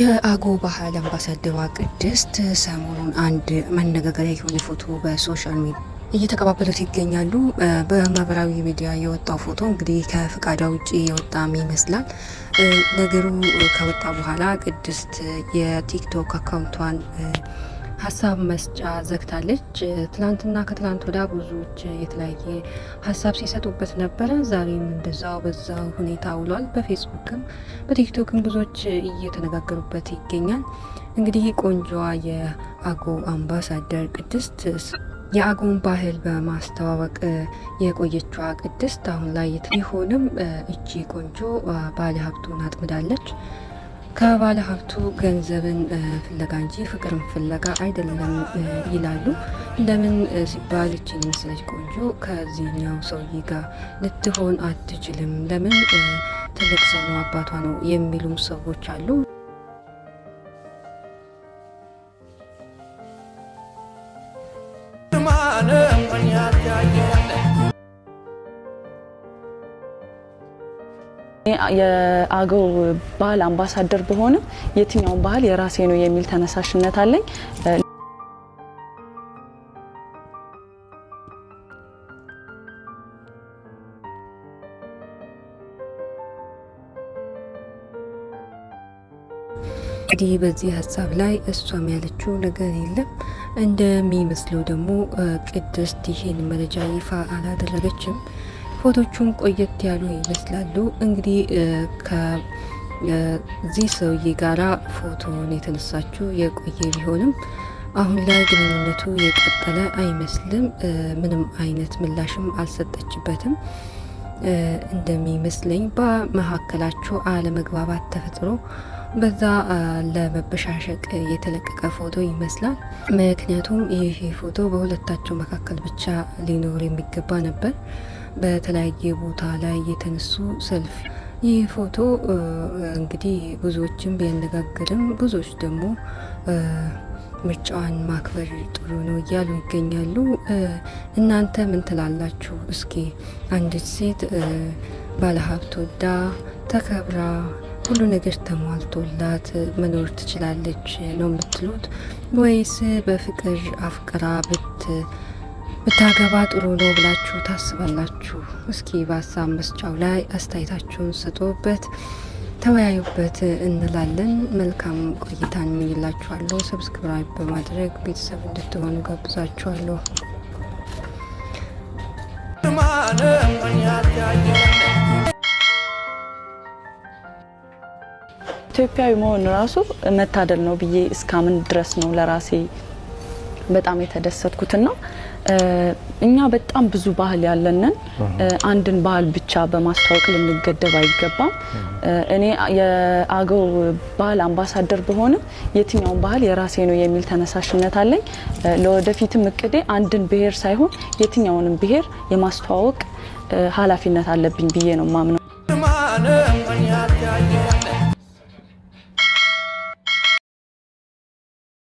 የአገው ባህል አምባሳደሯ ቅድስት ሰሞኑን አንድ መነጋገሪያ የሆነ ፎቶ በሶሻል ሚዲያ እየተቀባበሉት ይገኛሉ። በማህበራዊ ሚዲያ የወጣው ፎቶ እንግዲህ ከፍቃዷ ውጪ የወጣም ይመስላል። ነገሩ ከወጣ በኋላ ቅድስት የቲክቶክ አካውንቷን ሀሳብ መስጫ ዘግታለች። ትላንትና ከትላንት ወዳ ብዙዎች የተለያየ ሀሳብ ሲሰጡበት ነበረ። ዛሬም እንደዛው በዛው ሁኔታ ውሏል። በፌስቡክም በቲክቶክም ብዙዎች እየተነጋገሩበት ይገኛል። እንግዲህ ቆንጆዋ የአገው አምባሳደር ቅድስት የአገውን ባህል በማስተዋወቅ የቆየችዋ ቅድስት አሁን ላይ ቢሆንም እቺ ቆንጆ ባለ ሀብቱን አጥምዳለች። ከባለ ሀብቱ ገንዘብን ፍለጋ እንጂ ፍቅርን ፍለጋ አይደለም ይላሉ። ለምን ሲባል እቺን መሰለች ቆንጆ ከዚህኛው ሰውዬ ጋር ልትሆን አትችልም፣ ለምን ትልቅ ሰው ነው አባቷ ነው የሚሉም ሰዎች አሉ። የአገው ባህል አምባሳደር በሆነም የትኛውን ባህል የራሴ ነው የሚል ተነሳሽነት አለኝ። እንግዲህ በዚህ ሀሳብ ላይ እሷም ያለችው ነገር የለም። እንደሚመስለው ደግሞ ቅድስት ይሄን መረጃ ይፋ አላደረገችም። ፎቶቹም ቆየት ያሉ ይመስላሉ። እንግዲህ ከዚህ ሰውዬ ጋራ ፎቶን የተነሳችው የቆየ ቢሆንም አሁን ላይ ግንኙነቱ የቀጠለ አይመስልም። ምንም አይነት ምላሽም አልሰጠችበትም። እንደሚመስለኝ በመካከላቸው አለመግባባት ተፈጥሮ በዛ ለመበሻሸቅ የተለቀቀ ፎቶ ይመስላል። ምክንያቱም ይህ ፎቶ በሁለታቸው መካከል ብቻ ሊኖር የሚገባ ነበር። በተለያየ ቦታ ላይ የተነሱ ሰልፍ ይህ ፎቶ እንግዲህ ብዙዎችን ቢያነጋግርም ብዙዎች ደግሞ ምርጫዋን ማክበር ጥሩ ነው እያሉ ይገኛሉ። እናንተ ምን ትላላችሁ? እስኪ አንዲት ሴት ባለሀብት ወዳ ተከብራ ሁሉ ነገር ተሟልቶላት መኖር ትችላለች ነው የምትሉት? ወይስ በፍቅር አፍቅራ ብታገባ ጥሩ ነው ብላችሁ ታስባላችሁ? እስኪ በሀሳብ መስጫው ላይ አስተያየታችሁን ስጡበት፣ ተወያዩበት እንላለን። መልካም ቆይታን እንመኝላችኋለሁ። ሰብስክራይብ በማድረግ ቤተሰብ እንድትሆኑ ጋብዛችኋለሁ። ኢትዮጵያዊ መሆን ራሱ መታደል ነው ብዬ እስካምን ድረስ ነው ለራሴ በጣም የተደሰትኩትና እኛ በጣም ብዙ ባህል ያለንን አንድን ባህል ብቻ በማስተዋወቅ ልንገደብ አይገባም። እኔ የአገው ባህል አምባሳደር በሆነም የትኛውን ባህል የራሴ ነው የሚል ተነሳሽነት አለኝ። ለወደፊትም እቅዴ አንድን ብሔር ሳይሆን የትኛውንም ብሔር የማስተዋወቅ ኃላፊነት አለብኝ ብዬ ነው ማምነው።